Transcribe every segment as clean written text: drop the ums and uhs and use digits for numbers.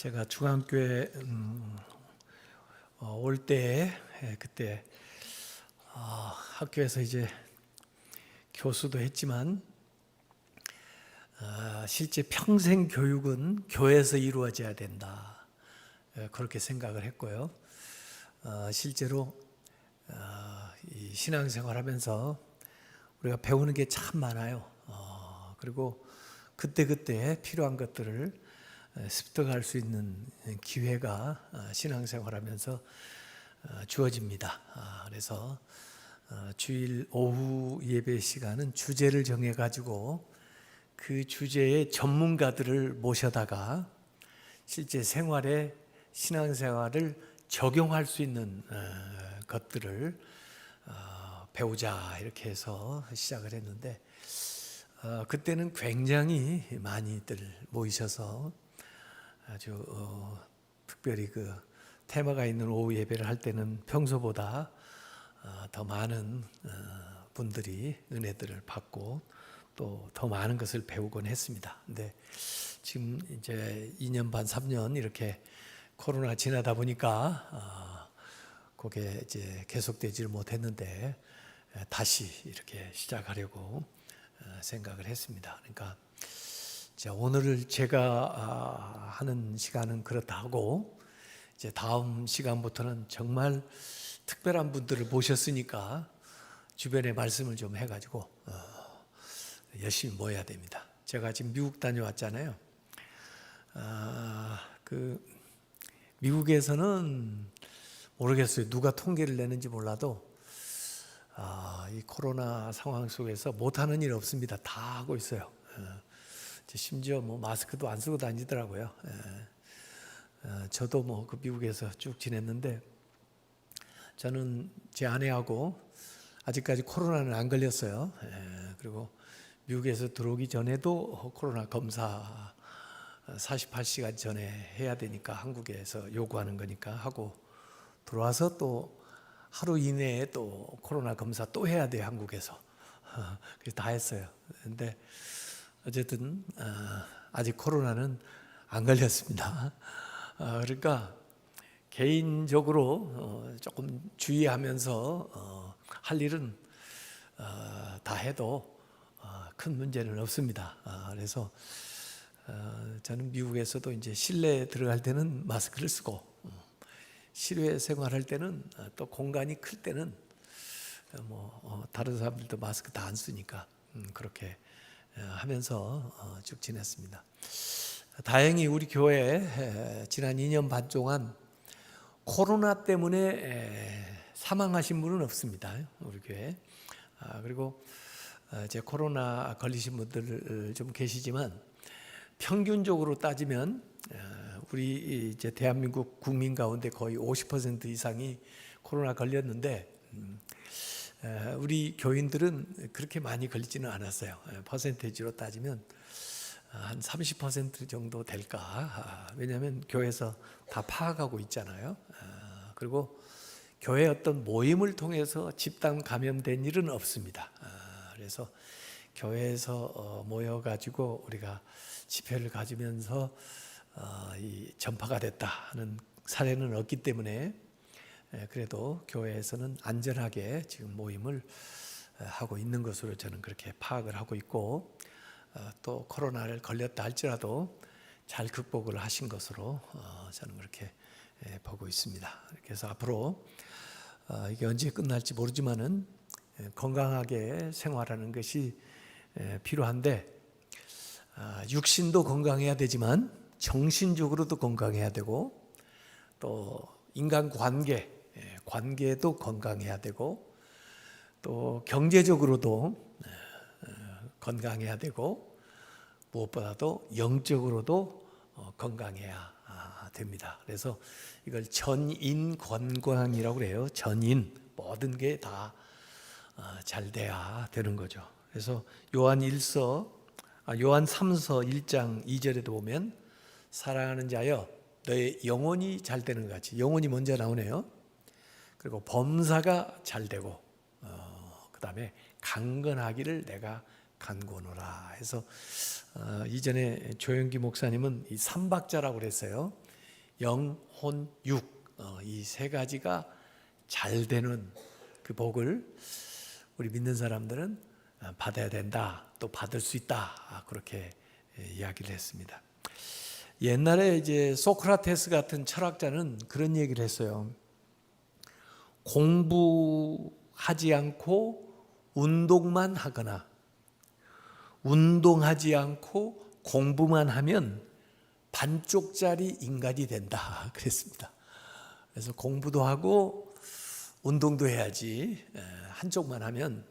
제가 중앙교회 올 때 그때 학교에서 이제 교수도 했지만 실제 평생 교육은 교회에서 이루어져야 된다, 그렇게 생각을 했고요. 실제로 이 신앙생활하면서 우리가 배우는 게 참 많아요. 그리고 그때그때 필요한 것들을 습득할 수 있는 기회가 신앙생활하면서 주어집니다. 그래서 주일 오후 예배 시간은 주제를 정해가지고 그 주제의 전문가들을 모셔다가 실제 생활에 신앙생활을 적용할 수 있는 것들을 배우자, 이렇게 해서 시작을 했는데 그때는 굉장히 많이들 모이셔서 아주 특별히 그 테마가 있는 오후 예배를 할 때는 평소보다 더 많은 분들이 은혜들을 받고 또 더 많은 것을 배우곤 했습니다. 근데 지금 이제 2년 반, 3년 이렇게 코로나 지나다 보니까 그게 이제 계속되지를 못했는데 다시 이렇게 시작하려고 생각을 했습니다. 그러니까 자, 오늘 제가 하는 시간은 그렇다 하고, 이제 다음 시간부터는 정말 특별한 분들을 모셨으니까 주변에 말씀을 좀 해가지고 열심히 모여야 됩니다. 제가 지금 미국 다녀왔잖아요. 그 미국에서는 모르겠어요. 누가 통계를 내는지 몰라도 이 코로나 상황 속에서 못하는 일 없습니다. 다 하고 있어요. 심지어 뭐 마스크도 안 쓰고 다니더라고요. 저도 뭐 그 미국에서 쭉 지냈는데, 저는 제 아내하고 아직까지 코로나는 안 걸렸어요. 그리고 미국에서 들어오기 전에도 코로나 검사 48시간 전에 해야 되니까, 한국에서 요구하는 거니까 하고, 들어와서 또 하루 이내에 또 코로나 검사 또 해야 돼요, 한국에서. 그래서 다 했어요. 근데 어쨌든 아직 코로나는 안 걸렸습니다. 그러니까 개인적으로 조금 주의하면서 할 일은 다 해도 큰 문제는 없습니다. 그래서 저는 미국에서도 이제 실내에 들어갈 때는 마스크를 쓰고, 실외 생활할 때는 또 공간이 클 때는 뭐 다른 사람들도 마스크 다 안 쓰니까 그렇게 하면서 쭉 지냈습니다. 다행히 우리 교회 지난 2년 반 동안 코로나 때문에 사망하신 분은 없습니다. 우리 교회. 그리고 이제 코로나 걸리신 분들 좀 계시지만, 평균적으로 따지면 우리 이제 대한민국 국민 가운데 거의 50% 이상이 코로나 걸렸는데, 우리 교인들은 그렇게 많이 걸리지는 않았어요. 퍼센테이지로 따지면 한 30% 정도 될까. 왜냐하면 교회에서 다 파악하고 있잖아요. 그리고 교회 어떤 모임을 통해서 집단 감염된 일은 없습니다. 그래서 교회에서 모여가지고 우리가 집회를 가지면서 이 전파가 됐다 하는 사례는 없기 때문에, 그래도 교회에서는 안전하게 지금 모임을 하고 있는 것으로 저는 그렇게 파악을 하고 있고, 또 코로나를 걸렸다 할지라도 잘 극복을 하신 것으로 저는 그렇게 보고 있습니다. 그래서 앞으로 이게 언제 끝날지 모르지만은 건강하게 생활하는 것이 필요한데, 육신도 건강해야 되지만 정신적으로도 건강해야 되고, 또 관계도 건강해야 되고, 또 경제적으로도 건강해야 되고, 무엇보다도 영적으로도 건강해야 됩니다. 그래서 이걸 전인건강이라고 그래요. 전인, 모든 게 다 잘 돼야 되는 거죠. 그래서 요한 3서 1장 2절에도 보면, 사랑하는 자여 너의 영혼이 잘 되는 것 같이, 영혼이 먼저 나오네요. 그리고 범사가 잘 되고, 그 다음에 강건하기를 내가 간구하노라 해서, 이전에 조영기 목사님은 이 삼박자라고 그랬어요. 영, 혼, 육 이 세 가지가 잘 되는 그 복을 우리 믿는 사람들은 받아야 된다, 또 받을 수 있다, 그렇게 이야기를 했습니다. 옛날에 이제 소크라테스 같은 철학자는 그런 얘기를 했어요. 공부하지 않고 운동만 하거나 운동하지 않고 공부만 하면 반쪽짜리 인간이 된다 그랬습니다. 그래서 공부도 하고 운동도 해야지 한쪽만 하면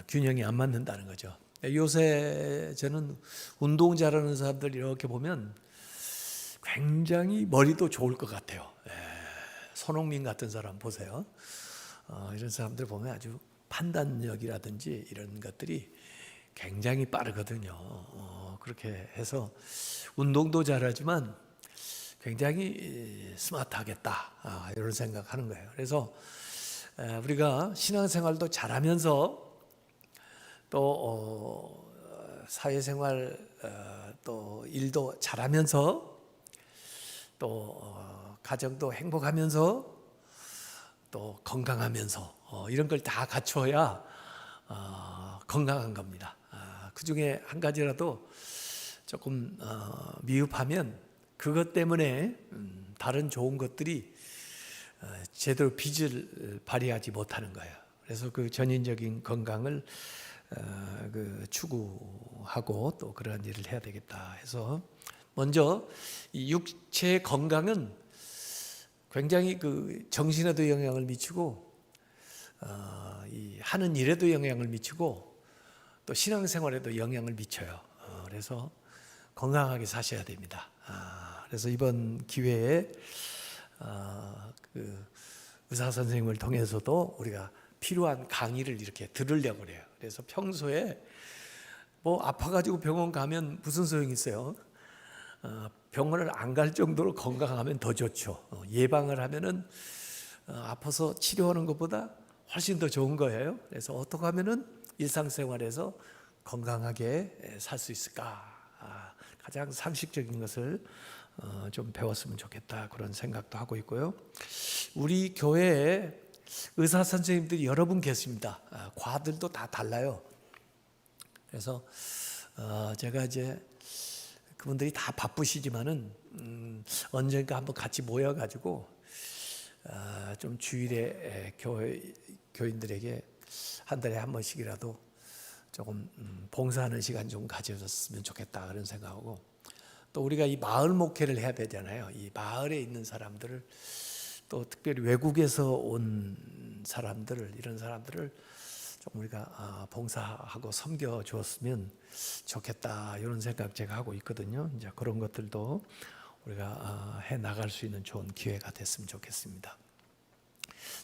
균형이 안 맞는다는 거죠. 요새 저는 운동 잘하는 사람들 이렇게 보면 굉장히 머리도 좋을 것 같아요. 손흥민 같은 사람 보세요. 이런 사람들 보면 아주 판단력이라든지 이런 것들이 굉장히 빠르거든요. 그렇게 해서 운동도 잘하지만 굉장히 스마트하겠다, 이런 생각하는 거예요. 그래서 우리가 신앙생활도 잘하면서 또 사회생활 또 일도 잘하면서 또 가정도 행복하면서 또 건강하면서 이런 걸 다 갖춰야 건강한 겁니다. 그 중에 한 가지라도 조금 미흡하면 그것 때문에 다른 좋은 것들이 제대로 빛을 발휘하지 못하는 거예요. 그래서 그 전인적인 건강을 추구하고 또 그런 일을 해야 되겠다 해서 먼저 이 육체의 건강은 굉장히 그 정신에도 영향을 미치고 이 하는 일에도 영향을 미치고 또 신앙생활에도 영향을 미쳐요. 그래서 건강하게 사셔야 됩니다. 그래서 이번 기회에 그 의사 선생님을 통해서도 우리가 필요한 강의를 이렇게 들으려고 그래요. 그래서 평소에 뭐 아파가지고 병원 가면 무슨 소용이 있어요? 병원을 안 갈 정도로 건강하면 더 좋죠. 예방을 하면은 아파서 치료하는 것보다 훨씬 더 좋은 거예요. 그래서 어떻게 하면은 일상생활에서 건강하게 살 수 있을까? 가장 상식적인 것을 좀 배웠으면 좋겠다, 그런 생각도 하고 있고요. 우리 교회에 의사 선생님들이 여러 분 계십니다. 과들도 다 달라요. 그래서 제가 이제 그분들이 다 바쁘시지만은 언젠가 한번 같이 모여가지고 좀 주일에 교인들에게 한 달에 한 번씩이라도 조금 봉사하는 시간 좀 가져줬으면 좋겠다, 그런 생각하고, 또 우리가 이 마을 목회를 해야 되잖아요. 이 마을에 있는 사람들을, 또 특별히 외국에서 온 사람들을, 이런 사람들을 좀 우리가 봉사하고 섬겨 주었으면 좋겠다, 이런 생각 제가 하고 있거든요. 이제 그런 것들도 우리가 해 나갈 수 있는 좋은 기회가 됐으면 좋겠습니다.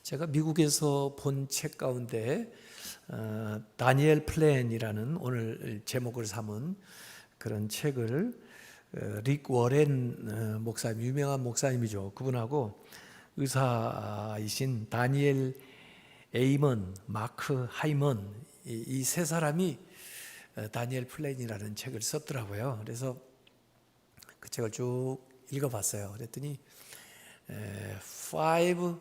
제가 미국에서 본 책 가운데 다니엘 플랜이라는 오늘 제목을 삼은 그런 책을 릭 워렌 목사님, 유명한 목사님이죠. 그분하고 의사이신 다니엘 에이먼, 마크 하이먼, 이 세 사람이 다니엘 플랜이라는 책을 썼더라고요. 그래서 그 책을 쭉 읽어봤어요. 그랬더니 5F,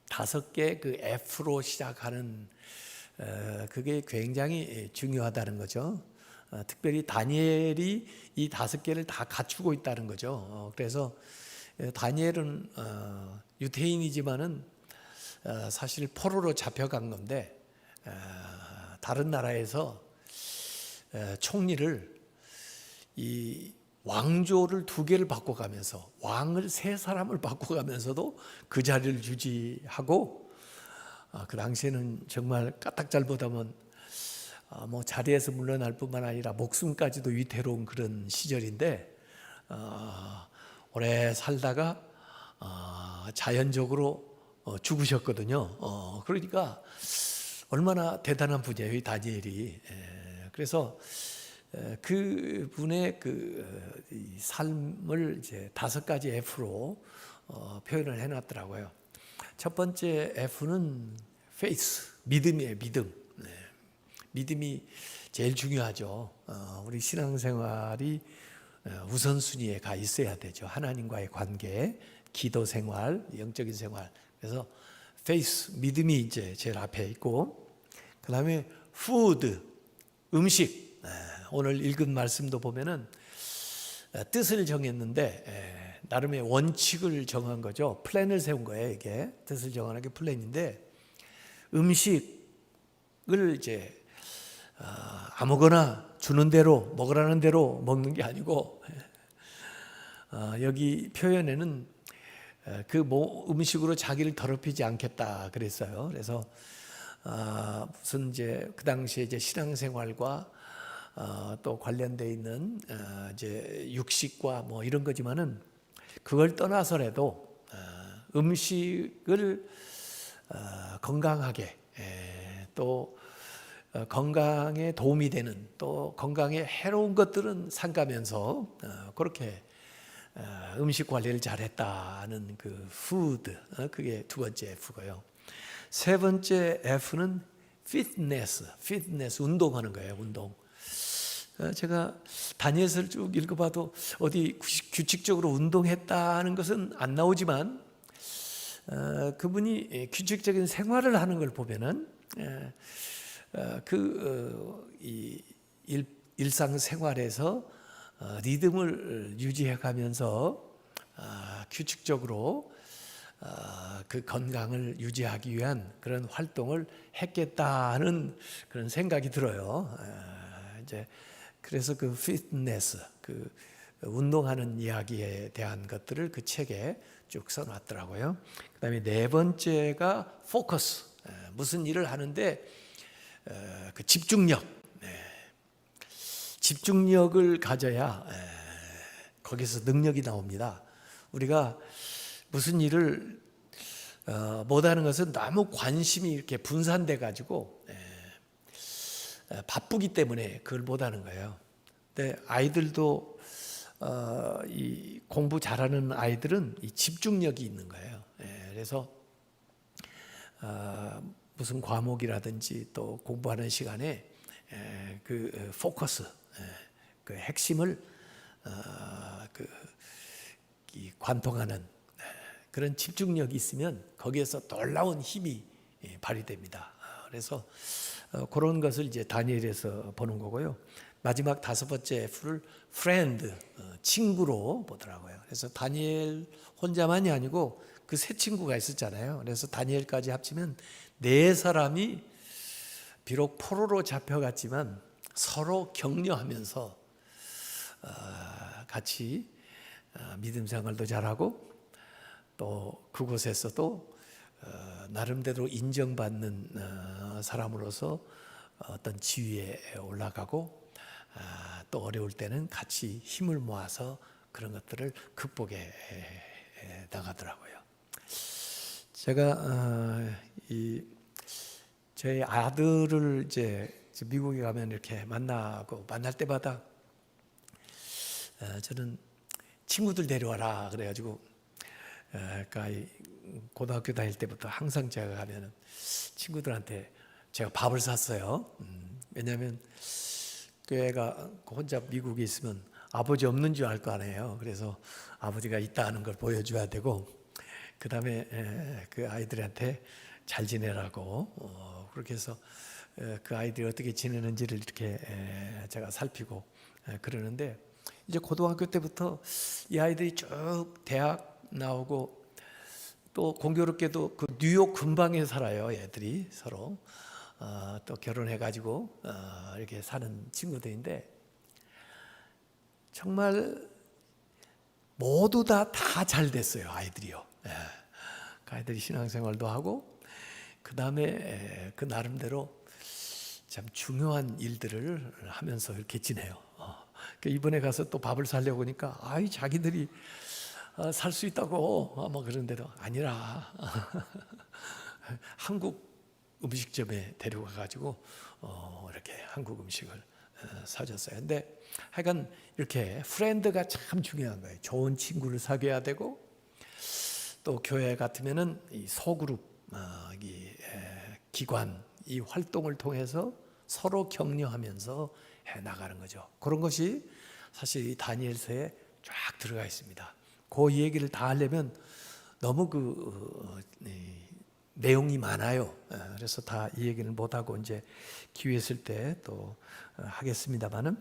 5개 그 F로 시작하는 그게 굉장히 중요하다는 거죠. 특별히 다니엘이 이 5개를 다 갖추고 있다는 거죠. 그래서 다니엘은 유태인이지만은 사실 포로로 잡혀간 건데 다른 나라에서 총리를 이 왕조를 2개를 바꿔가면서 왕을 3사람을 바꿔가면서도 그 자리를 유지하고 그 당시에는 정말 까딱잘못하면 뭐 자리에서 물러날 뿐만 아니라 목숨까지도 위태로운 그런 시절인데 오래 살다가 자연적으로 죽으셨거든요. 그러니까 얼마나 대단한 분이에요, 이 다니엘이. 그래서 그 분의 그 삶을 이제 5가지 F로 표현을 해놨더라고요. 첫 번째 F는 faith, 믿음이에요, 믿음. 믿음이 제일 중요하죠. 우리 신앙생활이 우선순위에 가 있어야 되죠. 하나님과의 관계, 기도 생활, 영적인 생활. 그래서 faith, 믿음이 이제 제일 앞에 있고, 그 다음에 food, 음식. 오늘 읽은 말씀도 보면은 뜻을 정했는데 나름의 원칙을 정한 거죠. 플랜을 세운 거예요. 이게 뜻을 정하는 게 플랜인데, 음식을 이제 아무거나 주는 대로 먹으라는 대로 먹는 게 아니고, 여기 표현에는 그 음식으로 자기를 더럽히지 않겠다 그랬어요. 그래서 무슨 이제 그 당시에 이제 신앙생활과 또 관련돼 있는 이제 육식과 뭐 이런 거지만은, 그걸 떠나서라도 음식을 건강하게, 또 건강에 도움이 되는, 또 건강에 해로운 것들은 삼가면서 그렇게 음식 관리를 잘했다는 그 푸드, 그게 두 번째 F고요. 세 번째 F는 피트니스, 운동하는 거예요. 운동. 제가 다니엘서를 쭉 읽어봐도 어디 규칙적으로 운동했다는 것은 안 나오지만, 그분이 규칙적인 생활을 하는 걸 보면은 일상생활에서 리듬을 유지해가면서 규칙적으로 그 건강을 유지하기 위한 그런 활동을 했겠다는 그런 생각이 들어요. 이제 그래서 그 피트니스, 그 운동하는 이야기에 대한 것들을 그 책에 쭉 써놨더라고요. 그다음에 네 번째가 포커스, 무슨 일을 하는데 그 집중력, 집중력을 가져야 거기서 능력이 나옵니다. 우리가 무슨 일을 못하는 것은 너무 관심이 이렇게 분산돼 가지고 바쁘기 때문에 그걸 못하는 거예요. 근데 아이들도 이 공부 잘하는 아이들은 이 집중력이 있는 거예요. 그래서 무슨 과목이라든지 또 공부하는 시간에 그 포커스, 그 핵심을 관통하는 그런 집중력이 있으면 거기에서 놀라운 힘이 발휘됩니다. 그래서 그런 것을 이제 다니엘에서 보는 거고요. 마지막 다섯 번째 F를 friend, 친구로 보더라고요. 그래서 다니엘 혼자만이 아니고 그 세 친구가 있었잖아요. 그래서 다니엘까지 합치면 네 사람이 비록 포로로 잡혀갔지만 서로 격려하면서 같이 믿음 생활도 잘하고, 또 그곳에서도 나름대로 인정받는 사람으로서 어떤 지위에 올라가고, 또 어려울 때는 같이 힘을 모아서 그런 것들을 극복해 나가더라고요. 제가 저희 아들을 이제 미국에 가면 이렇게 만날 때마다 저는 친구들 데려와라 그래가지고, 그러니까 고등학교 다닐 때부터 항상 제가 가면은 친구들한테 제가 밥을 샀어요. 왜냐하면 그 애가 혼자 미국에 있으면 아버지 없는 줄 알 거 아니에요. 그래서 아버지가 있다 하는 걸 보여줘야 되고, 그 다음에 그 아이들한테 잘 지내라고 그렇게 해서 그 아이들이 어떻게 지내는지를 이렇게 제가 살피고 그러는데, 이제 고등학교 때부터 이 아이들이 쭉 대학 나오고, 또 공교롭게도 그 뉴욕 근방에 살아요. 애들이 서로 또 결혼해가지고 이렇게 사는 친구들인데, 정말 모두 다 잘 됐어요. 아이들이요. 그 아이들이 신앙생활도 하고, 그 다음에 그 나름대로 참 중요한 일들을 하면서 이렇게 지내요. 이번에 가서 또 밥을 사려고 하니까 자기들이 살 수 있다고 뭐 그런데도 아니라 한국 음식점에 데려가 가지고 이렇게 한국 음식을 사줬어요. 근데 하여간 이렇게 프렌드가 참 중요한 거예요. 좋은 친구를 사귀어야 되고, 또 교회 같으면은 이 소그룹, 이 기관, 이 활동을 통해서 서로 격려하면서 해 나가는 거죠. 그런 것이 사실 이 다니엘서에 쫙 들어가 있습니다. 그 얘기를 다 하려면 너무 내용이 많아요. 그래서 다 이 얘기는 못하고 이제 기회 있을 때 또 하겠습니다만은,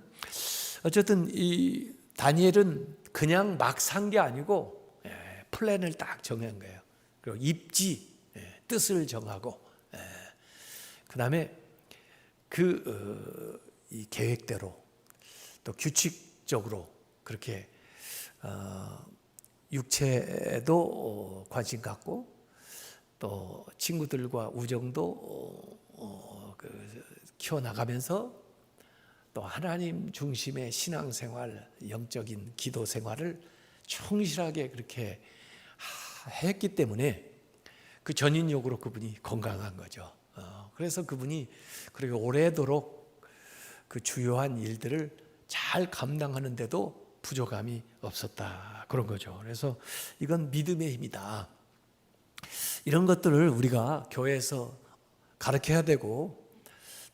어쨌든 이 다니엘은 그냥 막 산 게 아니고 플랜을 딱 정한 거예요. 그리고 입지, 뜻을 정하고, 그 다음에 이 계획대로 또 규칙적으로 그렇게 육체도 관심 갖고 또 친구들과 우정도 키워나가면서 또 하나님 중심의 신앙생활, 영적인 기도 생활을 충실하게 그렇게 했기 때문에 그 전인력으로 그분이 건강한 거죠. 그래서 그분이 그렇게 오래도록 그 주요한 일들을 잘 감당하는데도 부족함이 없었다, 그런 거죠. 그래서 이건 믿음의 힘이다. 이런 것들을 우리가 교회에서 가르쳐야 되고,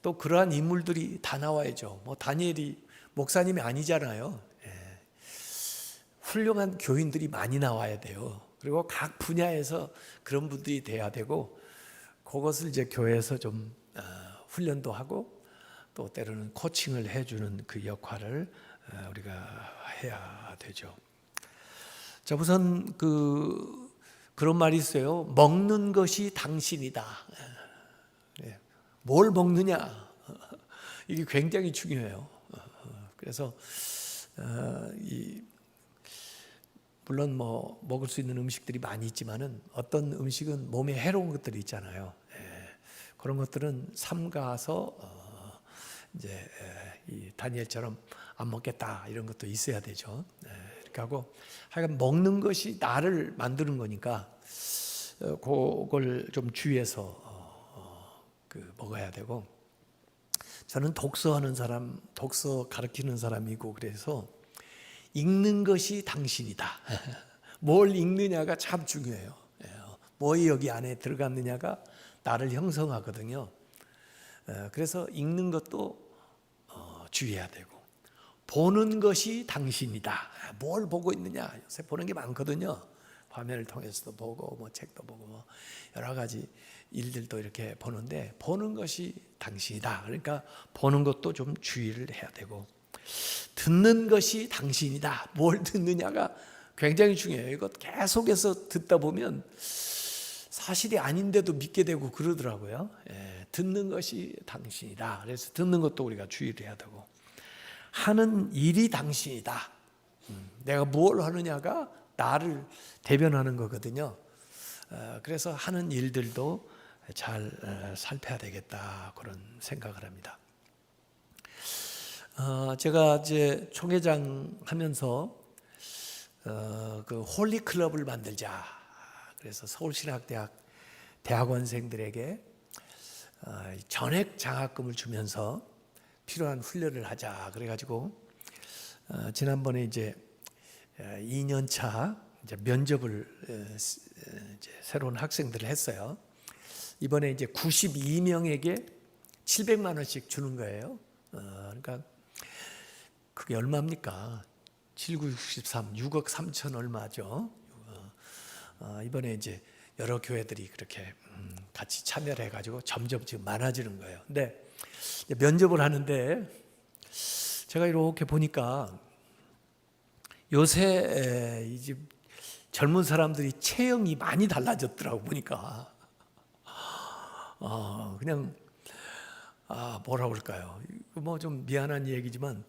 또 그러한 인물들이 다 나와야죠. 뭐 다니엘이 목사님이 아니잖아요. 훌륭한 교인들이 많이 나와야 돼요. 그리고 각 분야에서 그런 분들이 돼야 되고, 그것을 이제 교회에서 좀 훈련도 하고 또 때로는 코칭을 해주는 그 역할을 우리가 해야 되죠. 자, 우선 그런 말이 있어요. 먹는 것이 당신이다. 뭘 먹느냐, 이게 굉장히 중요해요. 그래서 물론 뭐 먹을 수 있는 음식들이 많이 있지만은 어떤 음식은 몸에 해로운 것들이 있잖아요. 그런 것들은 삼가서 이제 이 다니엘처럼 안 먹겠다, 이런 것도 있어야 되죠. 이렇게 하고 하여간 먹는 것이 나를 만드는 거니까 그걸 좀 주의해서 먹어야 되고, 저는 독서하는 사람, 독서 가르치는 사람이고, 그래서 읽는 것이 당신이다. 뭘 읽느냐가 참 중요해요. 뭐 여기 안에 들어갔느냐가 나를 형성하거든요. 그래서 읽는 것도 주의해야 되고, 보는 것이 당신이다. 뭘 보고 있느냐, 요새 보는 게 많거든요. 화면을 통해서도 보고 뭐 책도 보고 뭐 여러 가지 일들도 이렇게 보는데, 보는 것이 당신이다. 그러니까 보는 것도 좀 주의를 해야 되고, 듣는 것이 당신이다. 뭘 듣느냐가 굉장히 중요해요. 이거 계속해서 듣다 보면 사실이 아닌데도 믿게 되고 그러더라고요. 듣는 것이 당신이다. 그래서 듣는 것도 우리가 주의를 해야 되고, 하는 일이 당신이다. 내가 뭘 하느냐가 나를 대변하는 거거든요. 그래서 하는 일들도 잘 살펴야 되겠다, 그런 생각을 합니다. 제가 이제 총회장 하면서 그 홀리 클럽을 만들자. 그래서 서울신학대학 대학원생들에게 전액 장학금을 주면서 필요한 훈련을 하자. 그래가지고 지난번에 이제 2년차 이제 면접을 이제 새로운 학생들을 했어요. 이번에 이제 92명에게 700만 원씩 주는 거예요. 그러니까 그게 얼마입니까? 7, 9, 63, 6억 3천 얼마죠. 이번에 이제 여러 교회들이 그렇게 같이 참여를 해가지고 점점 지금 많아지는 거예요. 근데 면접을 하는데 제가 이렇게 보니까 요새 이제 젊은 사람들이 체형이 많이 달라졌더라고 보니까. 그냥 뭐라 그럴까요? 뭐 좀 미안한 얘기지만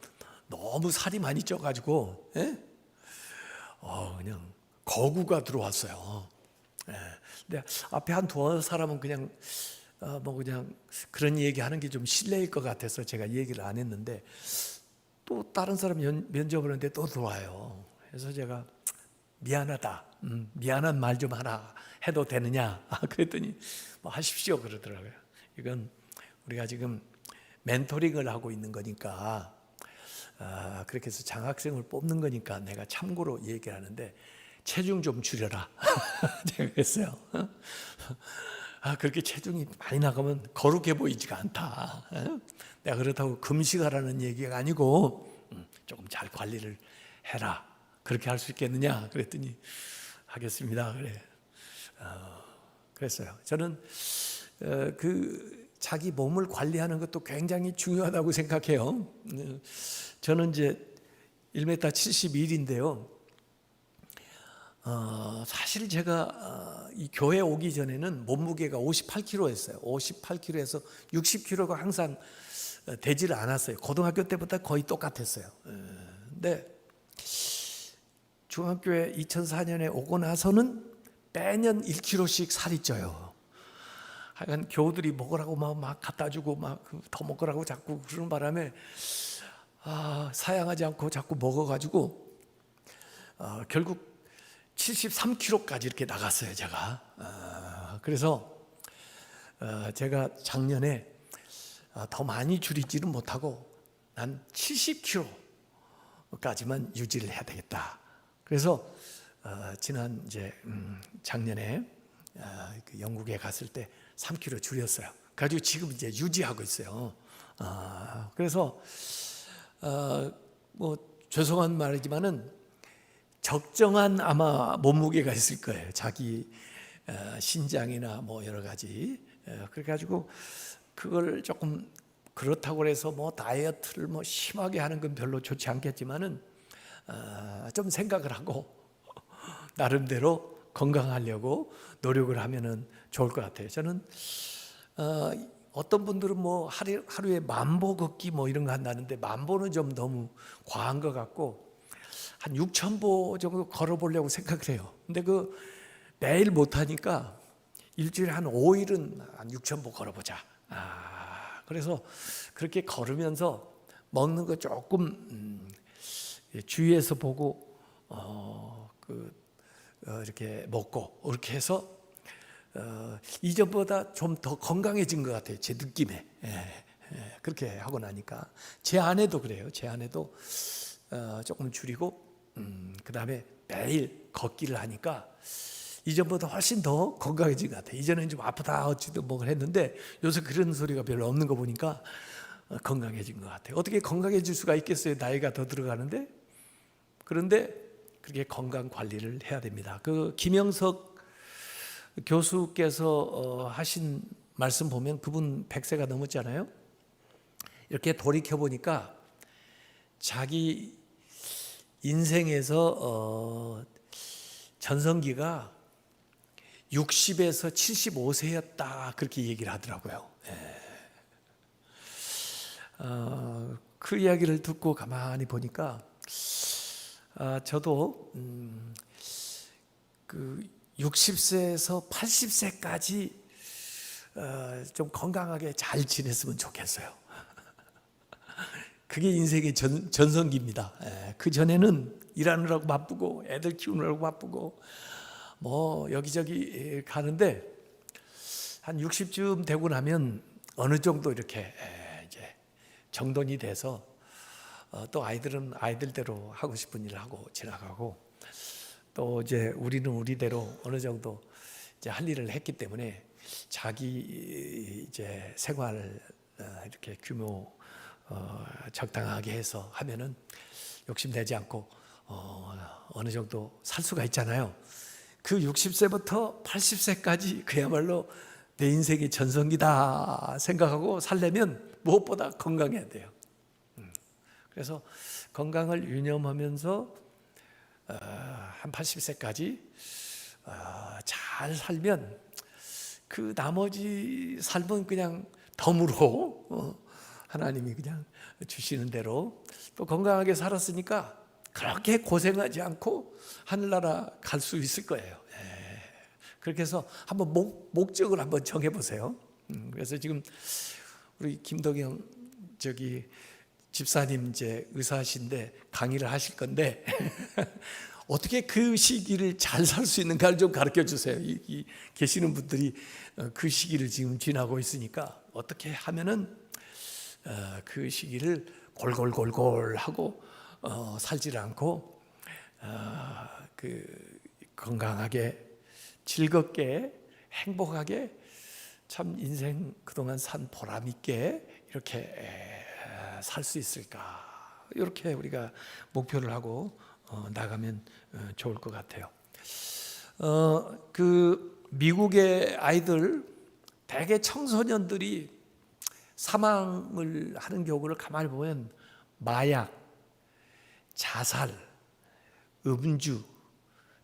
너무 살이 많이 쪄가지고 그냥 거구가 들어왔어요. 근데 앞에 한 두어 사람은 그냥 그냥 그런 얘기하는 게 좀 실례일 것 같아서 제가 얘기를 안 했는데, 또 다른 사람 면접을 하는데 또 들어와요. 그래서 제가 미안하다, 미안한 말 좀 하나 해도 되느냐 그랬더니 뭐 하십시오 그러더라고요. 이건 우리가 지금 멘토링을 하고 있는 거니까, 그렇게 해서 장학생을 뽑는 거니까 내가 참고로 얘기를 하는데 체중 좀 줄여라 제가 그랬어요. 그렇게 체중이 많이 나가면 거룩해 보이지가 않다. 내가 그렇다고 금식하라는 얘기가 아니고 조금 잘 관리를 해라. 그렇게 할 수 있겠느냐? 그랬더니 하겠습니다. 그래. 그랬어요. 저는 그 자기 몸을 관리하는 것도 굉장히 중요하다고 생각해요. 저는 이제 1m 71인데요. 사실 제가 이 교회 오기 전에는 몸무게가 58kg였어요. 58kg에서 60kg가 항상 되지를 않았어요. 고등학교 때부터 거의 똑같았어요. 근데 중학교에 2004년에 오고 나서는 매년 1kg씩 살이 쪄요. 하여간 교우들이 먹으라고 막 갖다 주고 막 더 먹으라고 자꾸 그러는 바람에 사양하지 않고 자꾸 먹어가지고 결국 73kg까지 이렇게 나갔어요, 제가. 그래서 제가 작년에 더 많이 줄이지는 못하고 난 70kg까지만 유지를 해야 되겠다. 그래서 지난 이제 작년에 그 영국에 갔을 때 3kg 줄였어요. 그래가지고 지금 이제 유지하고 있어요. 그래서 뭐 죄송한 말이지만은 적정한 아마 몸무게가 있을 거예요. 자기 신장이나 뭐 여러 가지. 그래가지고 그걸 조금 그렇다고 해서 뭐 다이어트를 뭐 심하게 하는 건 별로 좋지 않겠지만은 좀 생각을 하고 나름대로 건강하려고 노력을 하면은 좋을 것 같아요. 저는 어떤 분들은 뭐 하루에 10,000보 걷기 뭐 이런 거 한다는데 10,000보는 좀 너무 과한 것 같고 한 6,000보 정도 걸어보려고 생각을 해요. 근데 그 매일 못하니까 일주일에 한 5일은 한 6,000보 걸어보자. 그래서 그렇게 걸으면서 먹는 거 조금 주위에서 보고 이렇게 먹고 이렇게 해서 이전보다 좀 더 건강해진 것 같아요. 제 느낌에. 그렇게 하고 나니까 제 아내도 그래요. 제 아내도 조금 줄이고 그 다음에 매일 걷기를 하니까 이전보다 훨씬 더 건강해진 것 같아요. 이전에는 좀 아프다 어찌든 뭐 했는데 요새 그런 소리가 별로 없는 거 보니까 건강해진 것 같아요. 어떻게 건강해질 수가 있겠어요? 나이가 더 들어가는데. 그런데 그렇게 건강 관리를 해야 됩니다. 그 김영석 교수께서 하신 말씀 보면 그분 100세가 넘었잖아요. 이렇게 돌이켜 보니까 자기 인생에서 전성기가 60에서 75세였다 그렇게 얘기를 하더라고요. 그 이야기를 듣고 가만히 보니까 저도 그 60세에서 80세까지 좀 건강하게 잘 지냈으면 좋겠어요. 그게 인생의 전성기입니다. 그 전에는 일하느라고 바쁘고 애들 키우느라고 바쁘고 뭐 여기저기 가는데 한 60쯤 되고 나면 어느 정도 이렇게 이제 정돈이 돼서 또 아이들은 아이들대로 하고 싶은 일을 하고 지나가고 또 이제 우리는 우리대로 어느 정도 이제 할 일을 했기 때문에 자기 이제 생활을 이렇게 규모 적당하게 해서 하면은 욕심내지 않고 어느 정도 살 수가 있잖아요. 그 60세부터 80세까지 그야말로 내 인생의 전성기다 생각하고 살려면 무엇보다 건강해야 돼요. 그래서 건강을 유념하면서 한 80세까지 잘 살면 그 나머지 삶은 그냥 덤으로 하나님이 그냥 주시는 대로 또 건강하게 살았으니까 그렇게 고생하지 않고 하늘나라 갈 수 있을 거예요. 그렇게 해서 한번 목적을 한번 정해보세요. 그래서 지금 우리 김덕영 집사님 이제 의사신데 강의를 하실 건데 어떻게 그 시기를 잘 살 수 있는가를 좀 가르쳐 주세요. 계시는 분들이 그 시기를 지금 지나고 있으니까 어떻게 하면은 그 시기를 골골골골 하고 살지를 않고 그 건강하게 즐겁게 행복하게 참 인생 그동안 산 보람 있게 이렇게 살 수 있을까 이렇게 우리가 목표를 하고 나가면 좋을 것 같아요. 그 미국의 아이들 대개 청소년들이 사망을 하는 경우를 가만히 보면 마약, 자살, 음주,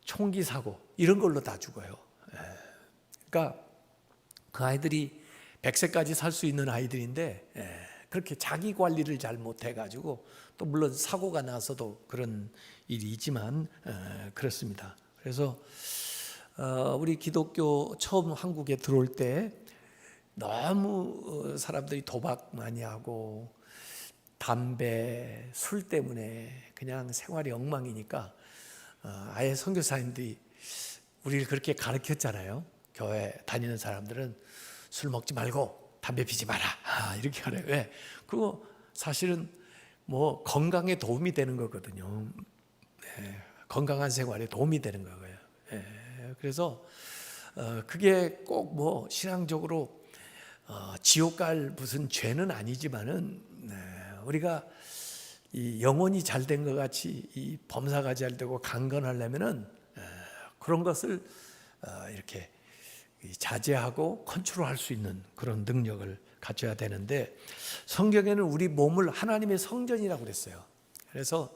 총기 사고 이런 걸로 다 죽어요. 그러니까 그 아이들이 100세까지 살 수 있는 아이들인데 그렇게 자기 관리를 잘 못해가지고 또 물론 사고가 나서도 그런 일이 있지만 그렇습니다. 그래서 우리 기독교 처음 한국에 들어올 때 너무 사람들이 도박 많이 하고 담배, 술 때문에 그냥 생활이 엉망이니까 아예 선교사님들이 우리를 그렇게 가르쳤잖아요. 교회 다니는 사람들은 술 먹지 말고 담배 피지 마라. 이렇게 하래요. 왜? 그거 사실은 뭐 건강에 도움이 되는 거거든요. 건강한 생활에 도움이 되는 거예요. 그래서 그게 꼭 뭐 신앙적으로 지옥 갈 무슨 죄는 아니지만은 우리가 이 영혼이 잘 된 것 같이 이 범사가 잘 되고 강건하려면은 그런 것을 이렇게 자제하고 컨트롤할 수 있는 그런 능력을 갖춰야 되는데 성경에는 우리 몸을 하나님의 성전이라고 그랬어요. 그래서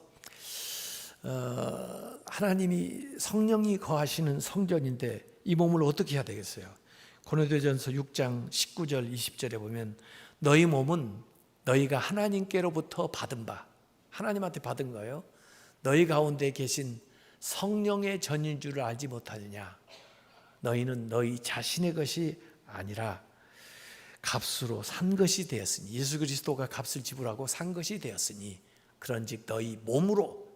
하나님이 성령이 거하시는 성전인데 이 몸을 어떻게 해야 되겠어요? 고린도전서 6장 19절 20절에 보면 너희 몸은 너희가 하나님께로부터 받은 바, 하나님한테 받은 거예요. 너희 가운데 계신 성령의 전인 줄을 알지 못하느냐. 너희는 너희 자신의 것이 아니라 값으로 산 것이 되었으니, 예수 그리스도가 값을 지불하고 산 것이 되었으니 그런즉 너희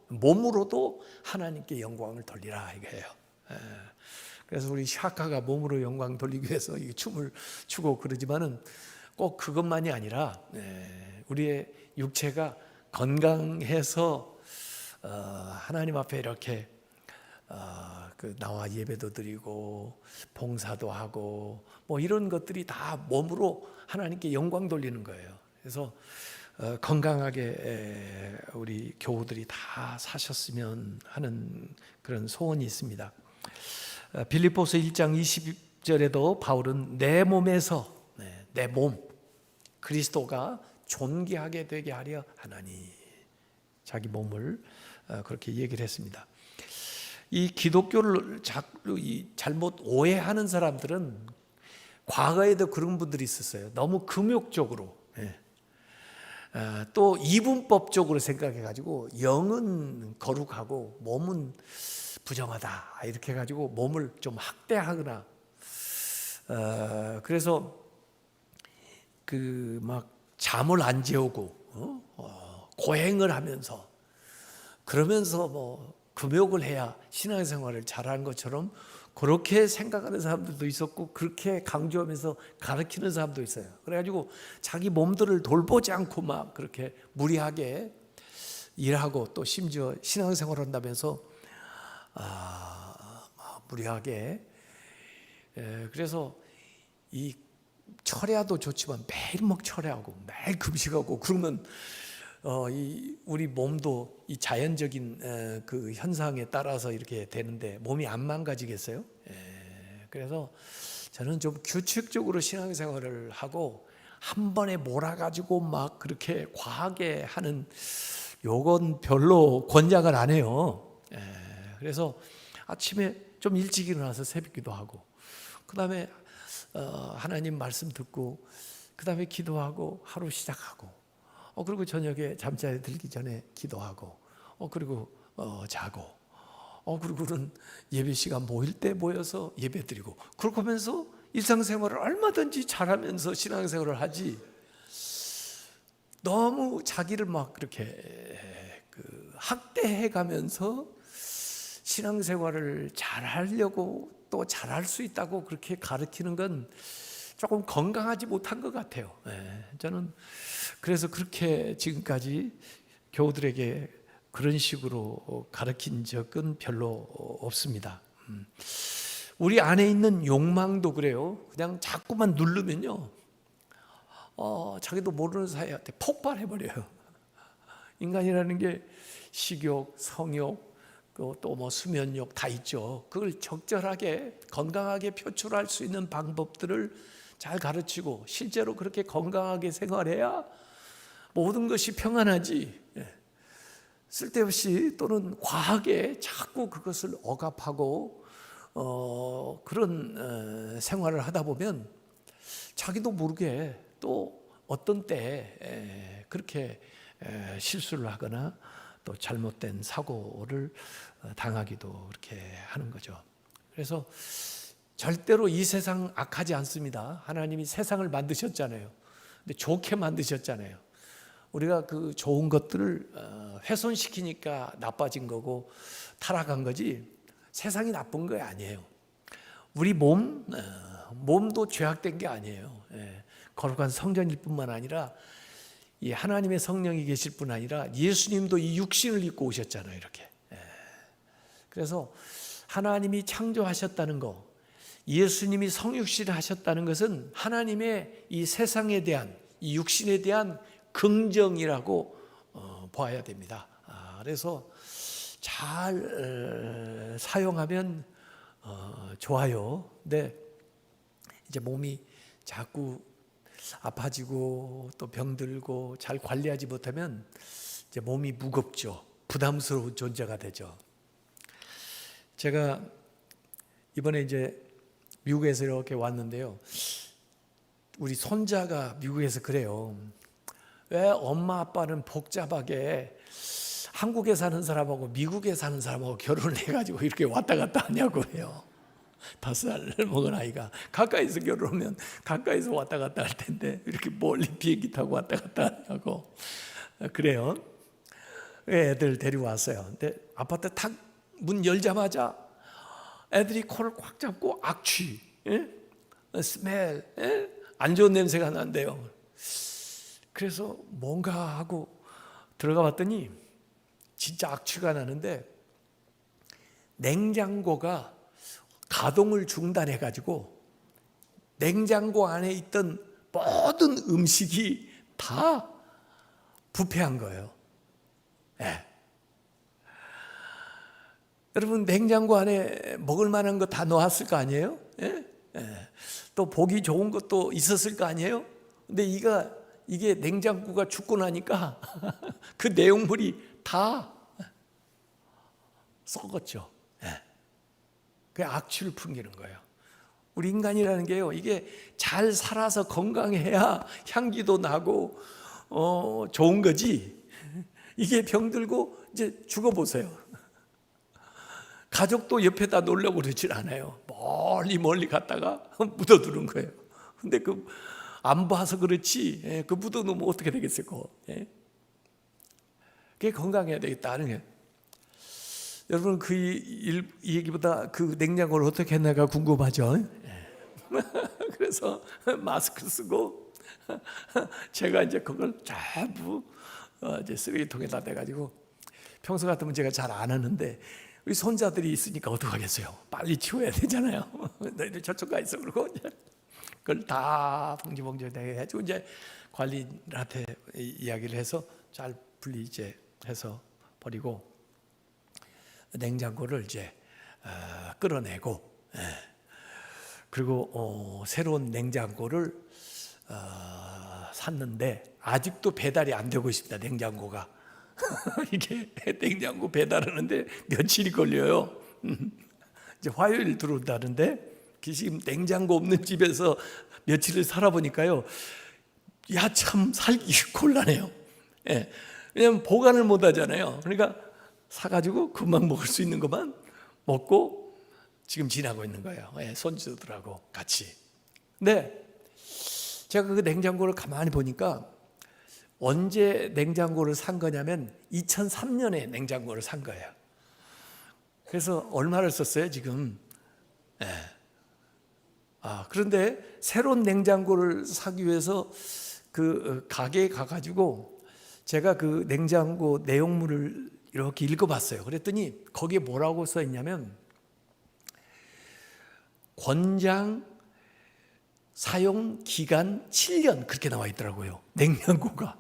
몸으로도 하나님께 영광을 돌리라 이거예요. 그래서 우리 샤카가 몸으로 영광 돌리기 위해서 이 춤을 추고 그러지만은 꼭 그것만이 아니라 우리의 육체가 건강해서 하나님 앞에 이렇게 나와 예배도 드리고 봉사도 하고 뭐 이런 것들이 다 몸으로 하나님께 영광 돌리는 거예요. 그래서 건강하게 우리 교우들이 다 사셨으면 하는 그런 소원이 있습니다. 빌립보서 1장 20절에도 바울은 내 몸에서 내 몸 그리스도가 존귀하게 되게 하려 하나니 자기 몸을 그렇게 얘기를 했습니다. 이 기독교를 잘못 오해하는 사람들은 과거에도 그런 분들이 있었어요. 너무 금욕적으로 또 이분법적으로 생각해가지고 영은 거룩하고 몸은 부정하다 이렇게 해가지고 몸을 좀 학대하거나 그래서 그 막 잠을 안 재우고 고행을 하면서 그러면서 뭐 금욕을 해야 신앙생활을 잘하는 것처럼 그렇게 생각하는 사람들도 있었고 그렇게 강조하면서 가르치는 사람도 있어요. 그래가지고 자기 몸들을 돌보지 않고 막 그렇게 무리하게 일하고 또 심지어 신앙생활을 한다면서 무리하게 그래서 이 철야도 좋지만 매일 막 철야하고 매일 금식하고 그러면 우리 몸도 이 자연적인 그 현상에 따라서 이렇게 되는데 몸이 안 망가지겠어요? 그래서 저는 좀 규칙적으로 신앙생활을 하고 한 번에 몰아가지고 막 그렇게 과하게 하는 요건 별로 권장을 안 해요. 그래서 아침에 좀 일찍 일어나서 새벽기도 하고 그 다음에 하나님 말씀 듣고 그 다음에 기도하고 하루 시작하고 그리고 저녁에 잠자리에 들기 전에 기도하고 그리고 자고 그리고는 예배 시간 모일 때 모여서 예배 드리고 그렇게 하면서 일상생활을 얼마든지 잘하면서 신앙생활을 하지 너무 자기를 막 그렇게 학대해 가면서 신앙생활을 잘하려고 또 잘할 수 있다고 그렇게 가르치는 건 조금 건강하지 못한 것 같아요. 저는 그래서 그렇게 지금까지 교우들에게 그런 식으로 가르친 적은 별로 없습니다. 우리 안에 있는 욕망도 그래요. 그냥 자꾸만 누르면요, 자기도 모르는 사이에 폭발해버려요. 인간이라는 게 식욕, 성욕, 또 뭐 수면욕 다 있죠. 그걸 적절하게 건강하게 표출할 수 있는 방법들을 잘 가르치고 실제로 그렇게 건강하게 생활해야 모든 것이 평안하지. 쓸데없이 또는 과하게 자꾸 그것을 억압하고 그런 생활을 하다 보면 자기도 모르게 또 어떤 때 그렇게 실수를 하거나 또 잘못된 사고를 당하기도 그렇게 하는 거죠. 그래서 절대로 이 세상 악하지 않습니다. 하나님이 세상을 만드셨잖아요. 근데 좋게 만드셨잖아요. 우리가 그 좋은 것들을 훼손시키니까 나빠진 거고 타락한 거지 세상이 나쁜 거 아니에요. 우리 몸도 죄악된 게 아니에요. 거룩한 성전일 뿐만 아니라 이 하나님의 성령이 계실 뿐 아니라 예수님도 이 육신을 입고 오셨잖아요. 이렇게. 그래서 하나님이 창조하셨다는 거, 예수님이 성육신을 하셨다는 것은 하나님의 이 세상에 대한 이 육신에 대한 긍정이라고 봐야 됩니다. 그래서 잘 사용하면 좋아요. 근데 이제 몸이 자꾸 아파지고 또 병들고 잘 관리하지 못하면 이제 몸이 무겁죠. 부담스러운 존재가 되죠. 제가 이번에 이제 미국에서 이렇게 왔는데요. 우리 손자가 미국에서 그래요. 왜 엄마 아빠는 복잡하게 한국에 사는 사람하고 미국에 사는 사람하고 결혼을 해가지고 이렇게 왔다 갔다 하냐고 해요. 5살 먹은 아이가 가까이서 결혼하면 가까이서 왔다 갔다 할 텐데 이렇게 멀리 비행기 타고 왔다 갔다 하냐고 그래요. 애들 데려왔어요. 근데 아파트 탁 문 열자마자 애들이 코를 꽉 잡고 악취, 스멜, 안 좋은 냄새가 난대요. 그래서 뭔가 하고 들어가 봤더니 진짜 악취가 나는데 냉장고가 가동을 중단해 가지고 냉장고 안에 있던 모든 음식이 다 부패한 거예요. 여러분 냉장고 안에 먹을 만한 거 다 놓았을 거 아니에요? 또 보기 좋은 것도 있었을 거 아니에요? 근데 이게 냉장고가 죽고 나니까 그 내용물이 다 썩었죠. 그 악취를 풍기는 거예요. 우리 인간이라는 게요, 이게 잘 살아서 건강해야 향기도 나고 좋은 거지. 이게 병들고 이제 죽어보세요. 가족도 옆에다 놓으려고 그러질 않아요. 멀리 갔다가 묻어두는 거예요. 근데 안 봐서 그렇지 그 묻어놓으면 어떻게 되겠어요? 그게 건강해야 되겠다는 거예요. 여러분 이 얘기보다 그 냉장고를 어떻게 했나가 궁금하죠? 그래서 마스크 쓰고 제가 이제 그걸 전부 이제 쓰레기통에다 대가지고 평소 같으면 제가 잘 안 하는데 우리 손자들이 있으니까 어떡하겠어요? 빨리 치워야 되잖아요. 너희들 저쪽 가 있어 그러고 그걸 다 봉지봉지에 해가지고 이제 관리한테 이야기를 해서 잘 분리 이제 해서 버리고 냉장고를 이제 끌어내고 그리고 새로운 냉장고를 샀는데 아직도 배달이 안 되고 있습니다. 냉장고가 이게 냉장고 배달하는데 며칠이 걸려요. 이제 화요일 들어온다는데 지금 냉장고 없는 집에서 며칠을 살아보니까요, 야 참 살기 곤란해요. 왜냐하면 보관을 못 하잖아요. 그러니까 사가지고 금방 먹을 수 있는 것만 먹고 지금 지나고 있는 거예요. 손주들하고 같이. 근데 제가 그 냉장고를 가만히 보니까 언제 냉장고를 산 거냐면 2003년에 냉장고를 산 거예요. 그래서 얼마를 썼어요 지금? 그런데 새로운 냉장고를 사기 위해서 그 가게에 가가지고 제가 그 냉장고 내용물을 이렇게 읽어봤어요. 그랬더니 거기에 뭐라고 써 있냐면 권장 사용 기간 7년 그렇게 나와 있더라고요. 냉장고가.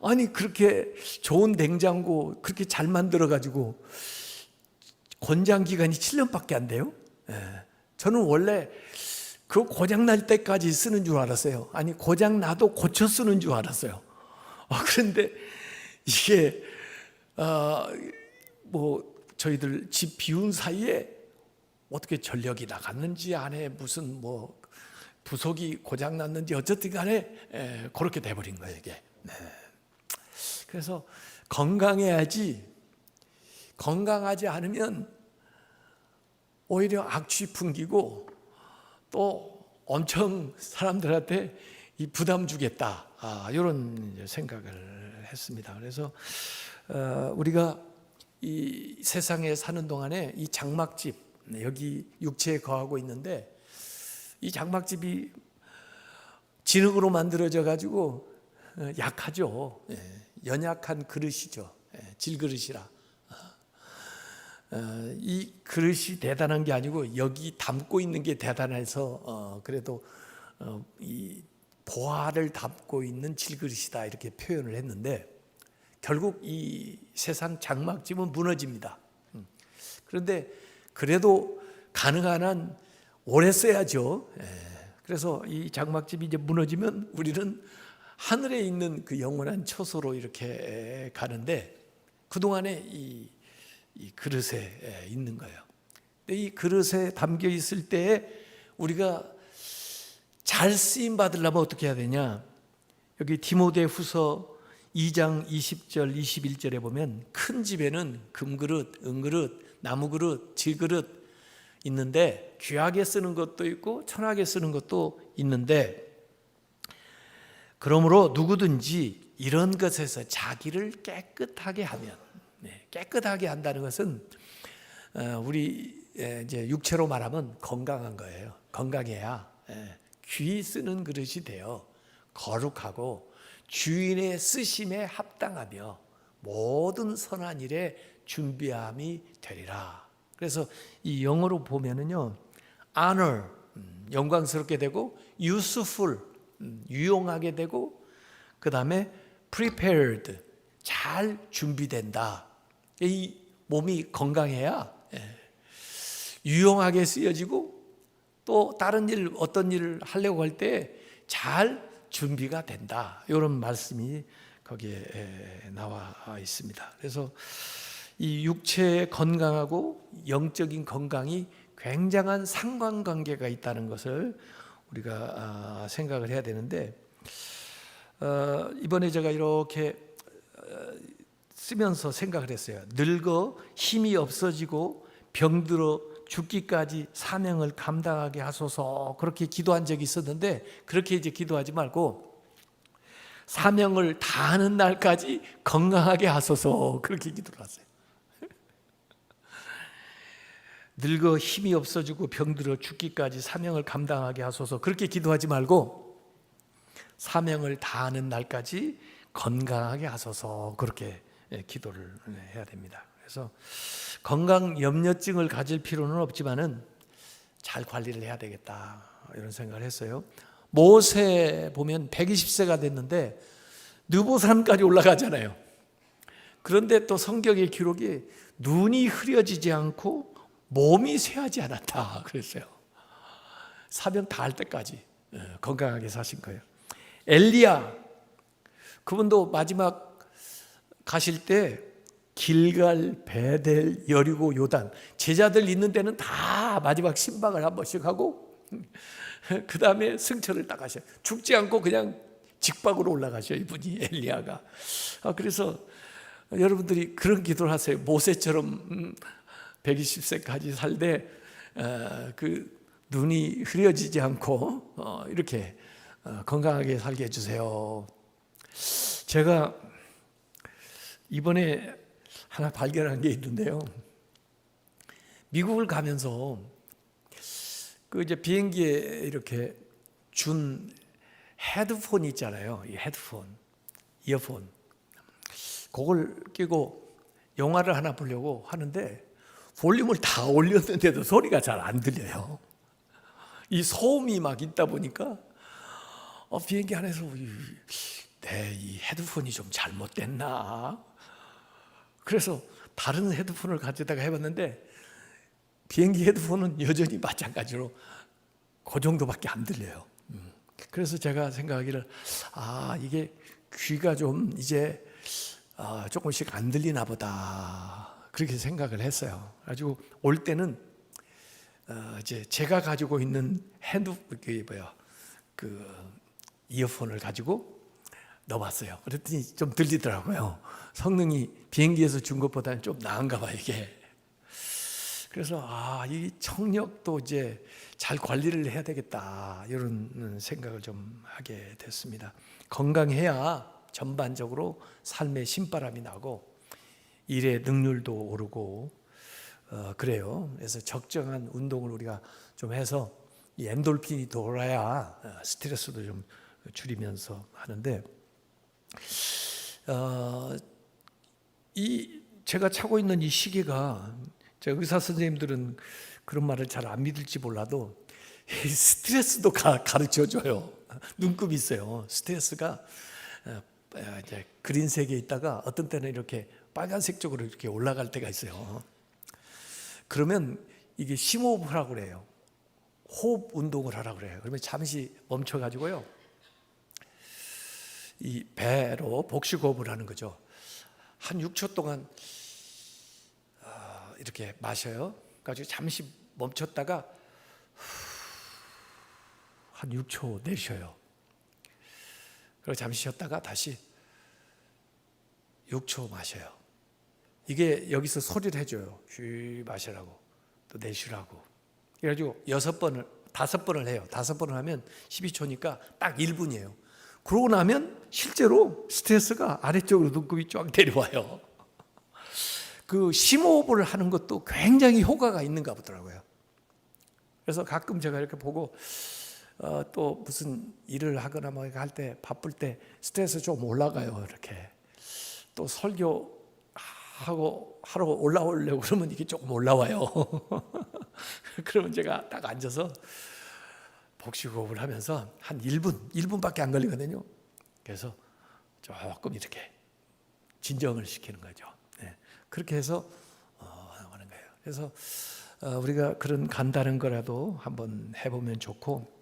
아니 그렇게 좋은 냉장고 그렇게 잘 만들어 가지고 권장 기간이 7년밖에 안 돼요? 저는 원래 그 고장 날 때까지 쓰는 줄 알았어요. 아니 고장 나도 고쳐 쓰는 줄 알았어요. 그런데 이게 뭐 저희들 집 비운 사이에 어떻게 전력이 나갔는지 안에 무슨 뭐 부속이 고장 났는지 어쨌든 간에 그렇게 돼버린 거예요 이게. 그래서 건강해야지, 건강하지 않으면 오히려 악취 풍기고 또 엄청 사람들한테 이 부담 주겠다, 이런 생각을 했습니다. 그래서 우리가 이 세상에 사는 동안에 이 장막집, 여기 육체에 거하고 있는데 이 장막집이 진흙으로 만들어져 가지고 약하죠. 연약한 그릇이죠. 질그릇이라. 이 그릇이 대단한 게 아니고 여기 담고 있는 게 대단해서 그래도 이 보화를 담고 있는 질그릇이다 이렇게 표현을 했는데, 결국 이 세상 장막집은 무너집니다. 그런데 그래도 가능한 한 오래 써야죠. 그래서 이 장막집이 이제 무너지면 우리는 하늘에 있는 그 영원한 처소로 이렇게 가는데, 그동안에 이 그릇에 있는 거예요. 이 그릇에 담겨 있을 때 우리가 잘 쓰임 받으려면 어떻게 해야 되냐? 여기 디모데후서 2장 20절 21절에 보면 큰 집에는 금그릇, 은그릇, 나무그릇, 질그릇 있는데 귀하게 쓰는 것도 있고 천하게 쓰는 것도 있는데, 그러므로 누구든지 이런 것에서 자기를 깨끗하게 하면, 깨끗하게 한다는 것은 우리 이제 육체로 말하면 건강한 거예요. 건강해야 귀 쓰는 그릇이 되어 거룩하고 주인의 쓰심에 합당하며 모든 선한 일에 준비함이 되리라. 그래서 이 영어로 보면은요, honor, 영광스럽게 되고, useful, 유용하게 되고, 그 다음에 prepared, 잘 준비된다. 이 몸이 건강해야 유용하게 쓰여지고 또 다른 일, 어떤 일을 하려고 할 때 잘 준비가 된다. 이런 말씀이 거기에 나와 있습니다. 그래서 이 육체의 건강하고 영적인 건강이 굉장한 상관관계가 있다는 것을 우리가 생각을 해야 되는데, 이번에 제가 이렇게 쓰면서 생각을 했어요. 늙어 힘이 없어지고 병들어 죽기까지 사명을 감당하게 하소서, 그렇게 기도한 적이 있었는데, 그렇게 이제 기도하지 말고 사명을 다하는 날까지 건강하게 하소서, 그렇게 기도를 하세요. 늙어 힘이 없어지고 병들어 죽기까지 사명을 감당하게 하소서, 그렇게 기도하지 말고 사명을 다하는 날까지 건강하게 하소서, 그렇게 기도를 해야 됩니다. 그래서 건강 염려증을 가질 필요는 없지만은 잘 관리를 해야 되겠다, 이런 생각을 했어요. 모세 보면 120세가 됐는데 느보산까지 올라가잖아요. 그런데 또 성경의 기록이 눈이 흐려지지 않고 몸이 쇠하지 않았다 그랬어요. 사명 다할 때까지 건강하게 사신 거예요. 엘리야, 그분도 마지막 가실 때 길갈, 베델, 여리고, 요단, 제자들 있는 데는 다 마지막 신방을 한 번씩 하고 그 다음에 승천을 딱 하셔요. 죽지 않고 그냥 직박으로 올라가셔요, 이분이, 엘리야가. 그래서 여러분들이 그런 기도를 하세요. 모세처럼 120세까지 살되 그 눈이 흐려지지 않고 이렇게 건강하게 살게 해주세요. 제가 이번에 하나 발견한 게 있는데요. 미국을 가면서 그 이제 비행기에 이렇게 준 헤드폰 있잖아요. 이 헤드폰, 이어폰. 그걸 끼고 영화를 하나 보려고 하는데 볼륨을 다 올렸는데도 소리가 잘 안 들려요. 이 소음이 막 있다 보니까 비행기 안에서 내 이 헤드폰이 좀 잘못됐나? 그래서 다른 헤드폰을 가져다가 해봤는데 비행기 헤드폰은 여전히 마찬가지로 그 정도밖에 안 들려요. 그래서 제가 생각하기를 이게 귀가 좀 이제 조금씩 안 들리나 보다 그렇게 생각을 했어요. 가지고 올 때는 이제 제가 가지고 있는 이어폰을 가지고 넣어봤어요. 그랬더니 좀 들리더라고요. 성능이 비행기에서 준 것보다는 좀 나은가 봐 이게. 그래서 이 청력도 이제 잘 관리를 해야 되겠다 이런 생각을 좀 하게 됐습니다. 건강해야 전반적으로 삶에 신바람이 나고 일의 능률도 오르고 그래요. 그래서 적정한 운동을 우리가 좀 해서 이 엔돌핀이 돌아야 스트레스도 좀 줄이면서 하는데 제가 차고 있는 이 시계가 의사 선생님들은 그런 말을 잘 안 믿을지 몰라도 스트레스도 가르쳐줘요. 눈급이 있어요. 스트레스가 이제 그린색에 있다가 어떤 때는 이렇게 빨간색 쪽으로 이렇게 올라갈 때가 있어요. 그러면 이게 심호흡을 하라고 그래요. 호흡 운동을 하라고 그래요. 그러면 잠시 멈춰가지고요. 이 배로 복식호흡을 하는 거죠. 한 6초 동안 이렇게 마셔요. 가지고 잠시 멈췄다가 한 6초 내쉬어요. 그리고 잠시 쉬었다가 다시 6초 마셔요. 이게 여기서 소리를 해줘요. 쉬 마시라고 또 내쉬라고. 그래가지고 5번을 해요. 5번을 하면 12초니까 딱 1분이에요. 그러고 나면 실제로 스트레스가 아래쪽으로 눈곱이 쫙 내려와요. 그 심호흡을 하는 것도 굉장히 효과가 있는가 보더라고요. 그래서 가끔 제가 이렇게 보고 또 무슨 일을 하거나 뭐 할 때 바쁠 때 스트레스 좀 올라가요. 이렇게 또 설교 하고 하러 올라오려고 그러면 이게 조금 올라와요. 그러면 제가 딱 앉아서 복식호흡을 하면서 한 1분밖에 안 걸리거든요. 그래서 조금 이렇게 진정을 시키는 거죠. 네. 그렇게 해서 하는 거예요. 그래서 우리가 그런 간단한 거라도 한번 해보면 좋고,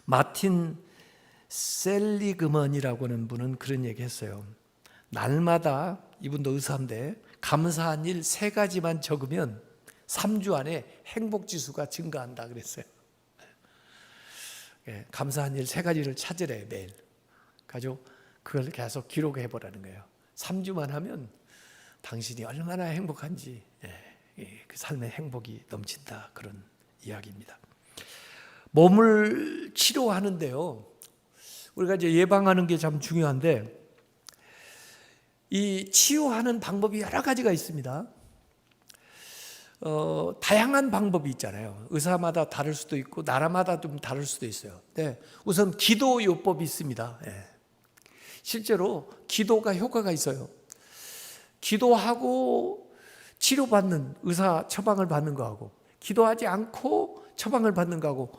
마틴 셀리그먼이라고 하는 분은 그런 얘기 했어요. 날마다, 이분도 의사인데, 감사한 일 3가지만 적으면 3주 안에 행복지수가 증가한다 그랬어요. 감사한 일 3가지를 찾으래요. 매일 가지고 그걸 계속 기록해 보라는 거예요. 3주만 하면 당신이 얼마나 행복한지, 그 삶의 행복이 넘친다, 그런 이야기입니다. 몸을 치료하는데요, 우리가 이제 예방하는 게 참 중요한데, 이 치유하는 방법이 여러 가지가 있습니다. 다양한 방법이 있잖아요. 의사마다 다를 수도 있고 나라마다 좀 다를 수도 있어요. 네, 우선 기도요법이 있습니다. 실제로 기도가 효과가 있어요. 기도하고 치료받는, 의사 처방을 받는 거하고 기도하지 않고 처방을 받는 거하고,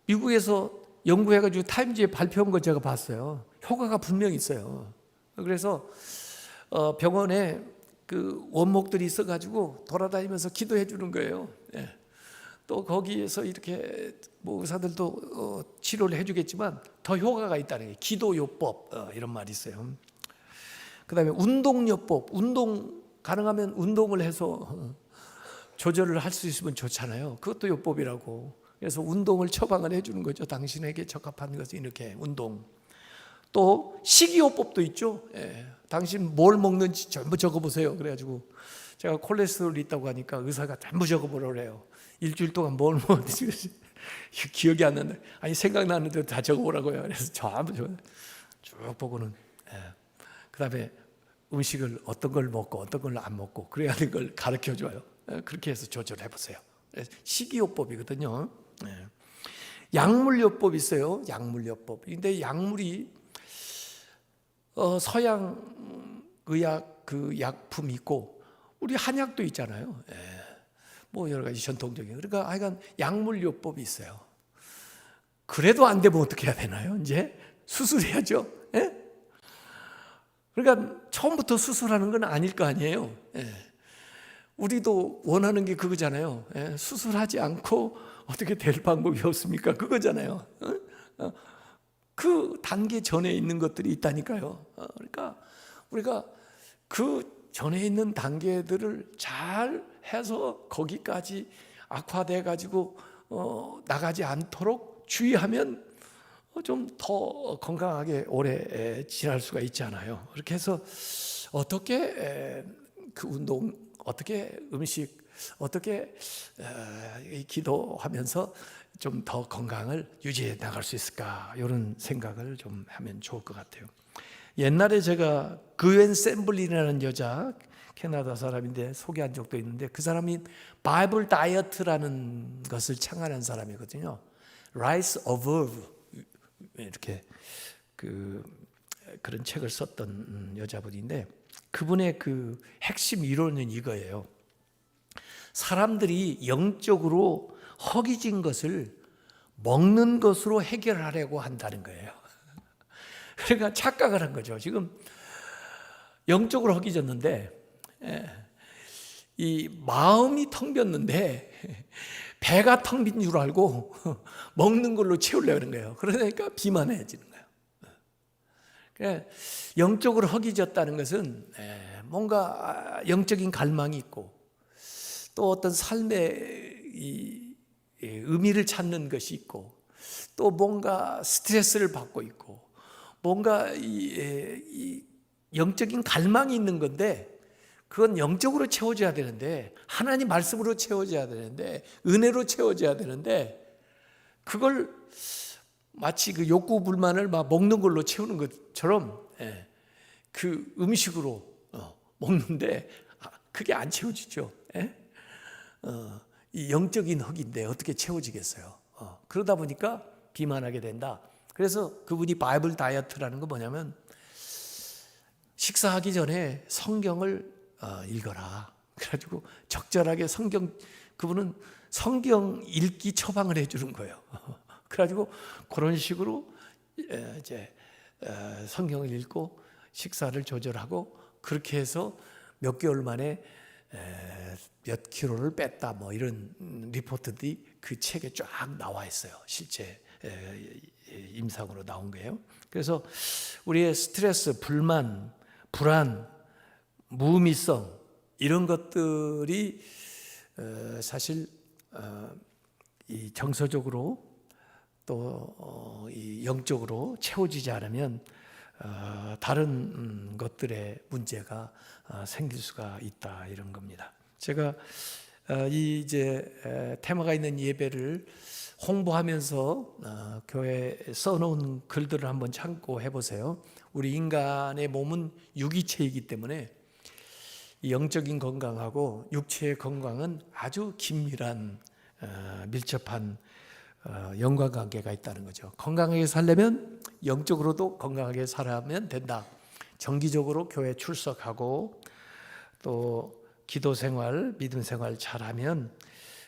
미국에서 연구해가지고 타임즈에 발표한 거 제가 봤어요. 효과가 분명히 있어요. 그래서 병원에 그 원목들이 있어가지고 돌아다니면서 기도해 주는 거예요. 또 거기에서 이렇게 뭐 의사들도 치료를 해주겠지만 더 효과가 있다는 게 기도요법, 이런 말이 있어요. 그다음에 운동요법, 가능하면 운동을 해서 조절을 할 수 있으면 좋잖아요. 그것도 요법이라고. 그래서 운동을 처방을 해주는 거죠. 당신에게 적합한 것은 이렇게 운동. 또 식이요법도 있죠. 당신 뭘 먹는지 전부 적어보세요. 그래가지고 제가 콜레스테롤이 있다고 하니까 의사가 전부 적어보라고 그래요. 일주일 동안 뭘 먹는지 기억이 안 나는데, 아니 생각나는 대로 다 적어보라고요. 그래서 전부 쭉 보고는, 그다음에 음식을 어떤 걸 먹고 어떤 걸 안 먹고 그래야 하는 걸 가르쳐줘요. 그렇게 해서 조절해보세요. 식이요법이거든요. 약물요법이 있어요. 약물요법. 근데 약물이 서양 의학 그 약품이 있고 우리 한약도 있잖아요. 뭐 여러 가지 전통적인. 그러니까 하여간 약물요법이 있어요. 그래도 안 되면 어떻게 해야 되나요? 이제 수술해야죠. 그러니까 처음부터 수술하는 건 아닐 거 아니에요. 우리도 원하는 게 그거잖아요. 수술하지 않고 어떻게 될 방법이 없습니까? 그거잖아요. 그 단계 전에 있는 것들이 있다니까요. 그러니까 우리가 그 전에 있는 단계들을 잘 해서 거기까지 악화돼 가지고 나가지 않도록 주의하면 좀 더 건강하게 오래 지날 수가 있잖아요. 그렇게 해서 어떻게 그 운동, 어떻게 음식, 어떻게 기도하면서 좀 더 건강을 유지해 나갈 수 있을까, 이런 생각을 좀 하면 좋을 것 같아요. 옛날에 제가 그웬 샘블린이라는 여자, 캐나다 사람인데 소개한 적도 있는데, 그 사람이 바이블 다이어트라는 것을 창안한 사람이거든요. Rise Above 이렇게 그런 책을 썼던 여자분인데, 그분의 그 핵심 이론은 이거예요. 사람들이 영적으로 허기진 것을 먹는 것으로 해결하려고 한다는 거예요. 그러니까 착각을 한 거죠. 지금 영적으로 허기졌는데 이 마음이 텅 빈는데 배가 텅 빈 줄 알고 먹는 걸로 채우려고 하는 거예요. 그러니까 비만해지는 거예요. 그러니까 영적으로 허기졌다는 것은 뭔가 영적인 갈망이 있고, 또 어떤 삶의 의미를 찾는 것이 있고, 또 뭔가 스트레스를 받고 있고, 뭔가 이 영적인 갈망이 있는 건데, 그건 영적으로 채워져야 되는데, 하나님 말씀으로 채워져야 되는데, 은혜로 채워져야 되는데, 그걸 마치 그 욕구 불만을 막 먹는 걸로 채우는 것처럼 그 음식으로 먹는데 그게 안 채워지죠. 이 영적인 흙인데 어떻게 채워지겠어요? 그러다 보니까 비만하게 된다. 그래서 그분이 바이블 다이어트라는 거 뭐냐면, 식사하기 전에 성경을 읽어라. 그래가지고 적절하게 그분은 성경 읽기 처방을 해주는 거예요. 그래가지고 그런 식으로 이제 성경을 읽고 식사를 조절하고, 그렇게 해서 몇 개월 만에 몇 킬로를 뺐다, 뭐 이런 리포트들이 그 책에 쫙 나와 있어요. 실제 임상으로 나온 거예요. 그래서 우리의 스트레스, 불만, 불안, 무의미성, 이런 것들이 사실 이 정서적으로 또 이 영적으로 채워지지 않으면 다른 것들의 문제가 생길 수가 있다, 이런 겁니다. 제가 이 이제 테마가 있는 예배를 홍보하면서 교회에 써놓은 글들을 한번 참고해 보세요. 우리 인간의 몸은 유기체이기 때문에 영적인 건강하고 육체의 건강은 아주 긴밀한 밀접한 연관관계가 있다는 거죠. 건강하게 살려면 영적으로도 건강하게 살아야면 된다. 정기적으로 교회 출석하고 또 기도 생활, 믿음 생활 잘하면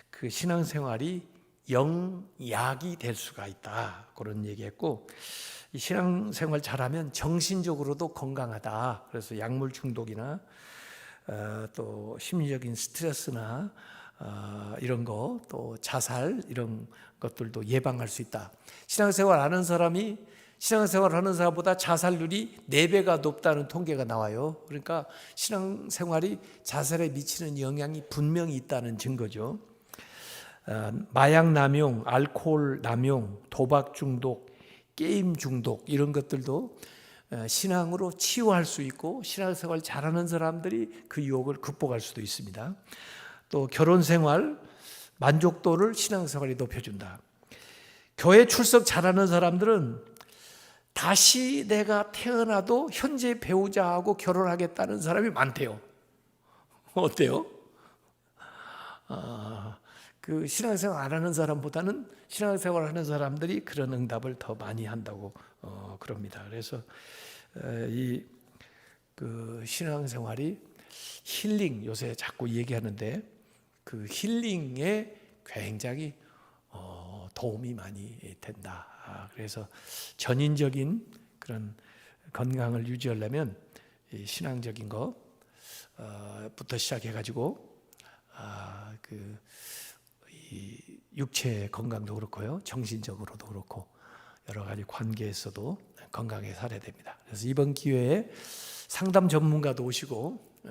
그 신앙 생활이 영약이 될 수가 있다, 그런 얘기했고, 이 신앙 생활 잘하면 정신적으로도 건강하다. 그래서 약물 중독이나 또 심리적인 스트레스나 이런 거, 또 자살, 이런 것들도 예방할 수 있다. 신앙생활 하는 사람이 신앙생활 하는 사람보다 자살률이 4배가 높다는 통계가 나와요. 그러니까 신앙생활이 자살에 미치는 영향이 분명히 있다는 증거죠. 마약 남용, 알코올 남용, 도박 중독, 게임 중독, 이런 것들도 신앙으로 치유할 수 있고, 신앙생활 잘하는 사람들이 그 유혹을 극복할 수도 있습니다. 또 결혼생활 만족도를 신앙생활이 높여준다. 교회 출석 잘하는 사람들은 다시 내가 태어나도 현재 배우자하고 결혼하겠다는 사람이 많대요. 어때요? 그 신앙생활 안 하는 사람보다는 신앙생활 하는 사람들이 그런 응답을 더 많이 한다고 그럽니다. 그래서 그 신앙생활이 힐링, 요새 자꾸 얘기하는데 그 힐링에 굉장히 도움이 많이 된다. 그래서 전인적인 그런 건강을 유지하려면 이 신앙적인 것부터 시작해가지고 이 육체 건강도 그렇고요, 정신적으로도 그렇고 여러 가지 관계에서도 건강하게 살아야 됩니다. 그래서 이번 기회에 상담 전문가도 오시고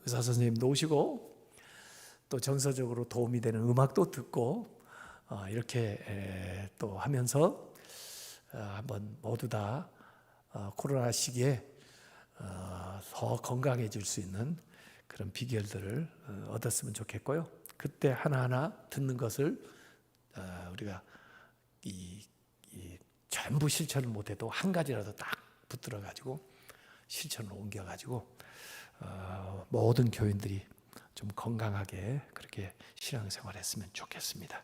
의사 선생님도 오시고 또 정서적으로 도움이 되는 음악도 듣고 이렇게 또 하면서 한번 모두 다 코로나 시기에 더 건강해질 수 있는 그런 비결들을 얻었으면 좋겠고요. 그때 하나하나 듣는 것을 우리가 전부 실천을 못해도 한 가지라도 딱 붙들어 가지고 실천을 옮겨 가지고 모든 교인들이 좀 건강하게 그렇게 신앙생활했으면 좋겠습니다.